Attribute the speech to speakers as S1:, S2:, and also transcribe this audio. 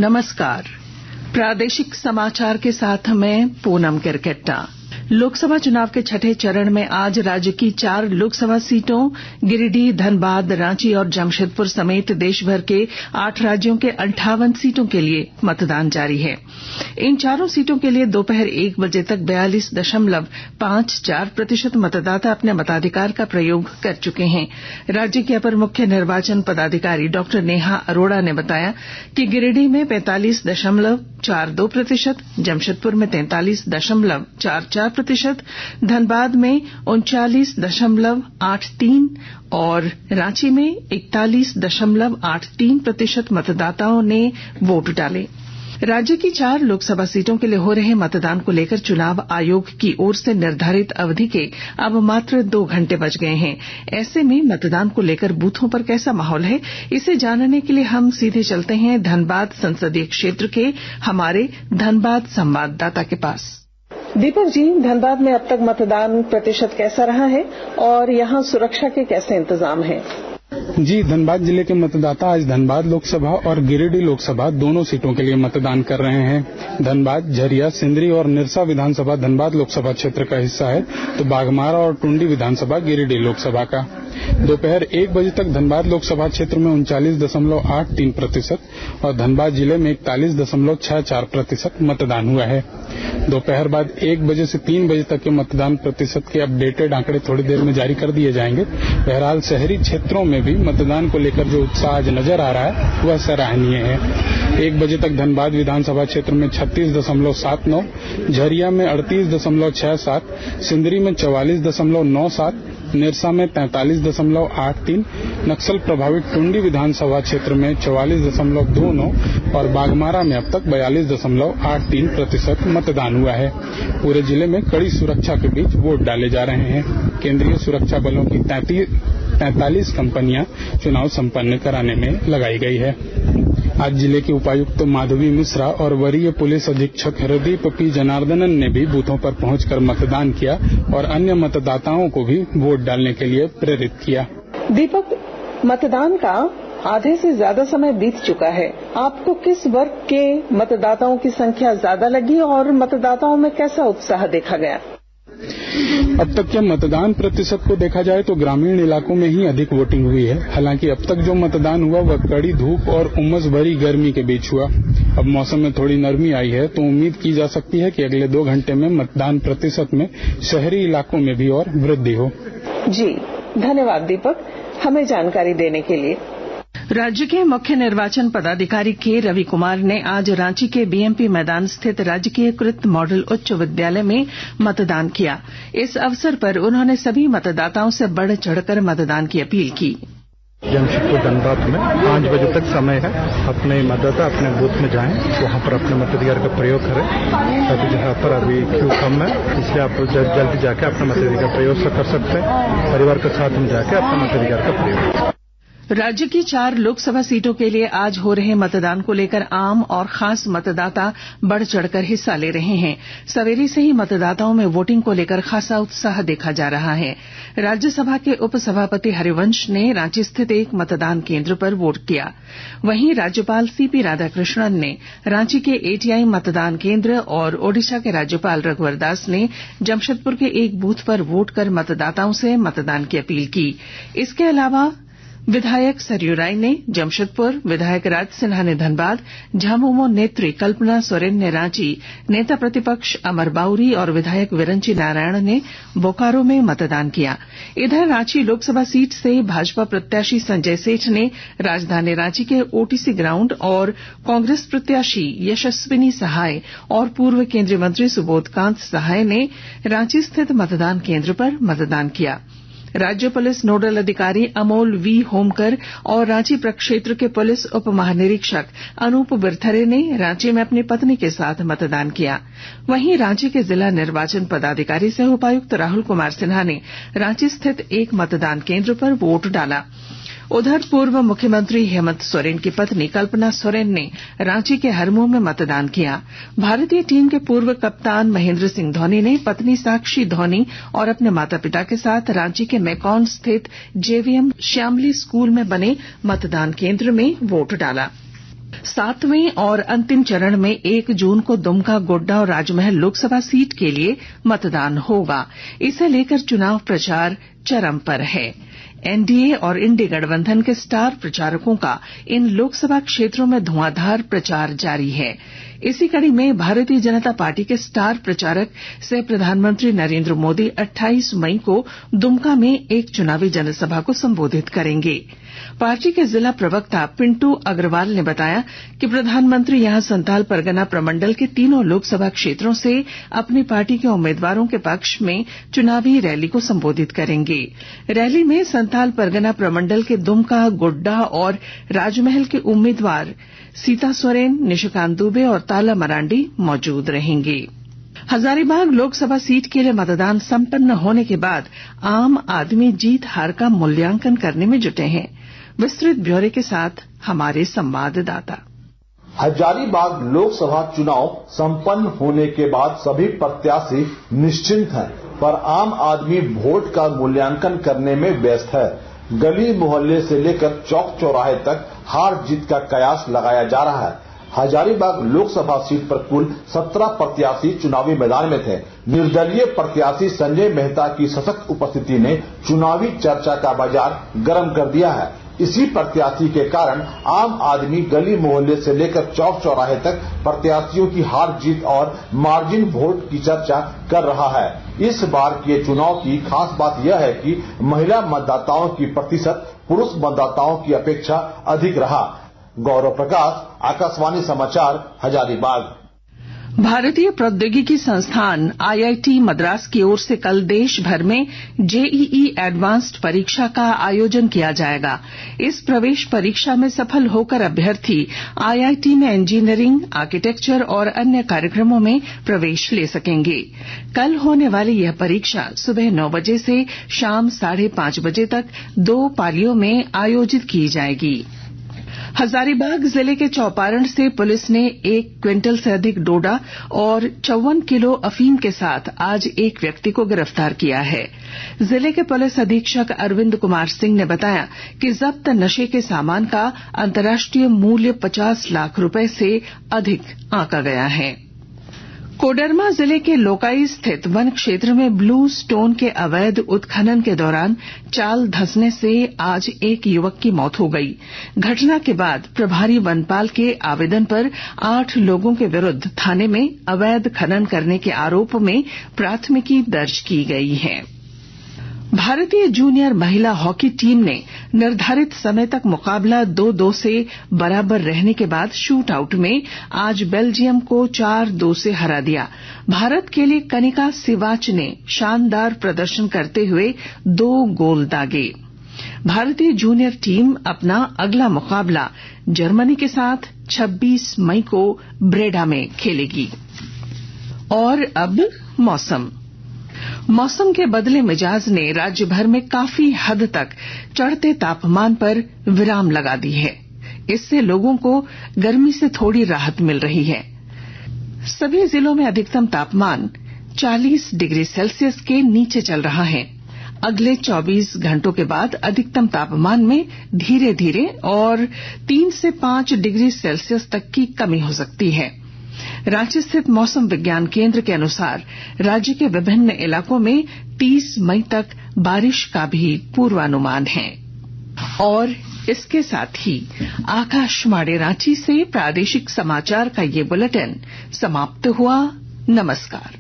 S1: नमस्कार। प्रादेशिक समाचार के साथ मैं पूनम किरकेट्टा। लोकसभा चुनाव के छठे चरण में आज राज्य की 4 लोकसभा सीटों गिरिडीह, धनबाद, रांची और जमशेदपुर समेत देशभर के 8 राज्यों के 58 सीटों के लिए मतदान जारी है। इन चारों सीटों के लिए दोपहर 1 बजे तक 42.54% मतदाता अपने मताधिकार का प्रयोग कर चुके हैं। राज्य के अपर मुख्य निर्वाचन पदाधिकारी डॉ नेहा अरोड़ा ने बताया कि गिरिडीह में 45.42%, जमशेदपुर में 43.44%, धनबाद में 39.83% और रांची में 41.83% मतदाताओं ने वोट डाले। राज्य की 4 लोकसभा सीटों के लिए हो रहे मतदान को लेकर चुनाव आयोग की ओर से निर्धारित अवधि के अब मात्र 2 घंटे बच गए हैं। ऐसे में मतदान को लेकर बूथों पर कैसा माहौल है, इसे जानने के लिए हम सीधे चलते हैं धनबाद संसदीय क्षेत्र के हमारे धनबाद संवाददाता के पास। दीपक जी, धनबाद में अब तक मतदान प्रतिशत कैसा रहा है और यहाँ सुरक्षा के कैसे इंतजाम हैं?
S2: जी, धनबाद जिले के मतदाता आज धनबाद लोकसभा और गिरिडीह लोकसभा दोनों सीटों के लिए मतदान कर रहे हैं। धनबाद, झरिया, सिंदरी और निरसा विधानसभा धनबाद लोकसभा क्षेत्र का हिस्सा है, तो बाघमारा और टुंडी विधानसभा गिरिडीह लोकसभा का। दोपहर 1 बजे तक धनबाद लोकसभा क्षेत्र में 39.83% और धनबाद जिले में 41.64% मतदान हुआ है। दोपहर बाद 1 बजे से 3 बजे तक के मतदान प्रतिशत के अपडेटेड आंकड़े थोड़ी देर में जारी कर दिए जाएंगे। बहरहाल शहरी क्षेत्रों में भी मतदान को लेकर जो उत्साह आज नजर आ रहा है वह सराहनीय है। 1 बजे तक धनबाद विधानसभा क्षेत्र में 36.79, झरिया में 38.67, सिंदरी में 44.97, निरसा में 43.83, नक्सल प्रभावित टुंडी विधानसभा क्षेत्र में 44.29 और बाघमारा में अब तक 42.83% मतदान हुआ है। पूरे जिले में कड़ी सुरक्षा के बीच वोट डाले जा रहे हैं। केंद्रीय सुरक्षा बलों की 43 कंपनियां चुनाव संपन्न कराने में लगाई गई है। आज जिले के उपायुक्त माधवी मिश्रा और वरीय पुलिस अधीक्षक हरदीप पी जनार्दनन ने भी बूथों पर पहुंचकर मतदान किया और अन्य मतदाताओं को भी वोट डालने के लिए प्रेरित किया।
S1: दीपक, मतदान का आधे से ज्यादा समय बीत चुका है। आपको किस वर्ग के मतदाताओं की संख्या ज्यादा लगी और मतदाताओं में कैसा उत्साह देखा गया?
S2: अब तक के मतदान प्रतिशत को देखा जाए तो ग्रामीण इलाकों में ही अधिक वोटिंग हुई है। हालांकि अब तक जो मतदान हुआ वह कड़ी धूप और उमस भरी गर्मी के बीच हुआ। अब मौसम में थोड़ी नरमी आई है तो उम्मीद की जा सकती है कि अगले 2 घंटे में मतदान प्रतिशत में शहरी इलाकों में भी और वृद्धि हो।
S1: जी, धन्यवाद दीपक, हमें जानकारी देने के लिए। राज्य के मुख्य निर्वाचन पदाधिकारी के रवि कुमार ने आज रांची के बीएमपी मैदान स्थित राजकीयकृत मॉडल उच्च विद्यालय में मतदान किया। इस अवसर पर उन्होंने सभी मतदाताओं से बढ़ चढ़कर मतदान की अपील की।
S3: जमशेदपुर धनबाद में 5 बजे तक समय है। अपने मतदाता अपने बूथ में जाएं, वहां पर अपने मताधिकार का प्रयोग करें। अभी जहां पर अभी क्यू कम है, इसलिए आप जल्दी जाके अपना मताधिकार प्रयोग कर सकते हैं। परिवार के साथ में जाके अपना मताधिकार का प्रयोग।
S1: राज्य की 4 लोकसभा सीटों के लिए आज हो रहे मतदान को लेकर आम और खास मतदाता बढ़ चढ़कर हिस्सा ले रहे हैं। सवेरे से ही मतदाताओं में वोटिंग को लेकर खासा उत्साह देखा जा रहा है। राज्यसभा के उपसभापति हरिवंश ने रांची स्थित एक मतदान केंद्र पर वोट किया। वहीं राज्यपाल सीपी राधाकृष्णन ने रांची के एटीआई मतदान केंद्र और ओडिशा के राज्यपाल रघुवर दास ने जमशेदपुर के एक बूथ पर वोट कर मतदाताओं से मतदान की अपील की। इसके अलावा विधायक सरयू राय ने जमशेदपुर, विधायक राज सिन्हा ने धनबाद, झामुमो नेत्री कल्पना सोरेन ने रांची, नेता प्रतिपक्ष अमर बाउरी और विधायक विरंची नारायण ने बोकारो में मतदान किया। इधर रांची लोकसभा सीट से भाजपा प्रत्याशी संजय सेठ ने राजधानी रांची के ओटीसी ग्राउंड और कांग्रेस प्रत्याशी यशस्विनी सहाय और पूर्व केंद्रीय मंत्री सुबोधकांत सहाय ने रांची स्थित मतदान केंद्र पर मतदान किया। राज्य पुलिस नोडल अधिकारी अमोल वी होमकर और रांची प्रक्षेत्र के पुलिस उप महानिरीक्षक अनूप बिरथरे ने रांची में अपनी पत्नी के साथ मतदान किया। वहीं रांची के जिला निर्वाचन पदाधिकारी सह उपायुक्त राहुल कुमार सिन्हा ने रांची स्थित एक मतदान केंद्र पर वोट डाला। उधर पूर्व मुख्यमंत्री हेमंत सोरेन की पत्नी कल्पना सोरेन ने रांची के हरमू में मतदान किया। भारतीय टीम के पूर्व कप्तान महेंद्र सिंह धोनी ने पत्नी साक्षी धोनी और अपने माता पिता के साथ रांची के मैकॉन स्थित जेवीएम श्यामली स्कूल में बने मतदान केंद्र में वोट डाला। सातवें और अंतिम चरण में 1 जून को दुमका, गोड्डा और राजमहल लोकसभा सीट के लिए मतदान होगा। इसे लेकर चुनाव प्रचार चरम पर है। एनडीए और इंडी गठबंधन के स्टार प्रचारकों का इन लोकसभा क्षेत्रों में धुआंधार प्रचार जारी है। इसी कड़ी में भारतीय जनता पार्टी के स्टार प्रचारक सह प्रधानमंत्री नरेंद्र मोदी 28 मई को दुमका में एक चुनावी जनसभा को संबोधित करेंगे। पार्टी के जिला प्रवक्ता पिंटू अग्रवाल ने बताया कि प्रधानमंत्री यहां संथाल परगना प्रमंडल के तीनों लोकसभा क्षेत्रों से अपनी पार्टी के उम्मीदवारों के पक्ष में चुनावी रैली को संबोधित करेंगे। रैली में संथाल परगना प्रमंडल के दुमका, गोड्डा और राजमहल के उम्मीदवार सीता सोरेन, निशिकांत दुबे और ताला मरांडी मौजूद रहेंगे। हजारीबाग लोकसभा सीट के लिए मतदान संपन्न होने के बाद आम आदमी जीत हार का मूल्यांकन करने में जुटे हैं। विस्तृत ब्यौरे के साथ हमारे संवाददाता।
S4: हजारीबाग लोकसभा चुनाव संपन्न होने के बाद सभी प्रत्याशी निश्चिंत हैं, पर आम आदमी वोट का मूल्यांकन करने में व्यस्त है। गली मोहल्ले से लेकर चौक चौराहे तक हार जीत का कयास लगाया जा रहा है। हजारीबाग लोकसभा सीट पर कुल 17 प्रत्याशी चुनावी मैदान में थे। निर्दलीय प्रत्याशी संजय मेहता की सशक्त उपस्थिति ने चुनावी चर्चा का बाजार गर्म कर दिया है। इसी प्रत्याशी के कारण आम आदमी गली मोहल्ले से लेकर चौक चौराहे तक प्रत्याशियों की हार जीत और मार्जिन वोट की चर्चा कर रहा है। इस बार के चुनाव की खास बात यह है कि महिला मतदाताओं की प्रतिशत पुरुष मतदाताओं की अपेक्षा अधिक रहा। गौरव प्रकाश, आकाशवाणी समाचार, हजारीबाग।
S1: भारतीय प्रौद्योगिकी संस्थान आईआईटी मद्रास की ओर से कल देश भर में जेईई एडवांस्ड परीक्षा का आयोजन किया जाएगा। इस प्रवेश परीक्षा में सफल होकर अभ्यर्थी आईआईटी में इंजीनियरिंग, आर्किटेक्चर और अन्य कार्यक्रमों में प्रवेश ले सकेंगे। कल होने वाली यह परीक्षा सुबह 9 बजे से शाम 5:30 बजे तक 2 पालियों में आयोजित की जाएगी। हजारीबाग जिले के चौपारण से पुलिस ने 1 क्विंटल से अधिक डोडा और 54 किलो अफीम के साथ आज एक व्यक्ति को गिरफ्तार किया है। जिले के पुलिस अधीक्षक अरविंद कुमार सिंह ने बताया कि जब्त नशे के सामान का अंतर्राष्ट्रीय मूल्य 50 लाख रुपए से अधिक आंका गया है। कोडरमा जिले के लोकाई स्थित वन क्षेत्र में ब्लू स्टोन के अवैध उत्खनन के दौरान चाल धंसने से आज एक युवक की मौत हो गई। घटना के बाद प्रभारी वनपाल के आवेदन पर 8 लोगों के विरुद्ध थाने में अवैध खनन करने के आरोप में प्राथमिकी दर्ज की गई है। भारतीय जूनियर महिला हॉकी टीम ने निर्धारित समय तक मुकाबला 2-2 से बराबर रहने के बाद शूट आउट में आज बेल्जियम को 4-2 से हरा दिया। भारत के लिए कनिका सिवाच ने शानदार प्रदर्शन करते हुए 2 गोल दागे। भारतीय जूनियर टीम अपना अगला मुकाबला जर्मनी के साथ 26 मई को ब्रेडा में खेलेगी। और अब मौसम के बदले मिजाज ने राज्य भर में काफी हद तक चढ़ते तापमान पर विराम लगा दी है। इससे लोगों को गर्मी से थोड़ी राहत मिल रही है। सभी जिलों में अधिकतम तापमान 40 डिग्री सेल्सियस के नीचे चल रहा है। अगले 24 घंटों के बाद अधिकतम तापमान में धीरे धीरे और 3 से 5 डिग्री सेल्सियस तक की कमी हो सकती है। रांची स्थित मौसम विज्ञान केंद्र के अनुसार राज्य के विभिन्न इलाकों में 30 मई तक बारिश का भी पूर्वानुमान है। और इसके साथ ही आकाशवाणी रांची से प्रादेशिक समाचार का ये बुलेटिन समाप्त हुआ। नमस्कार।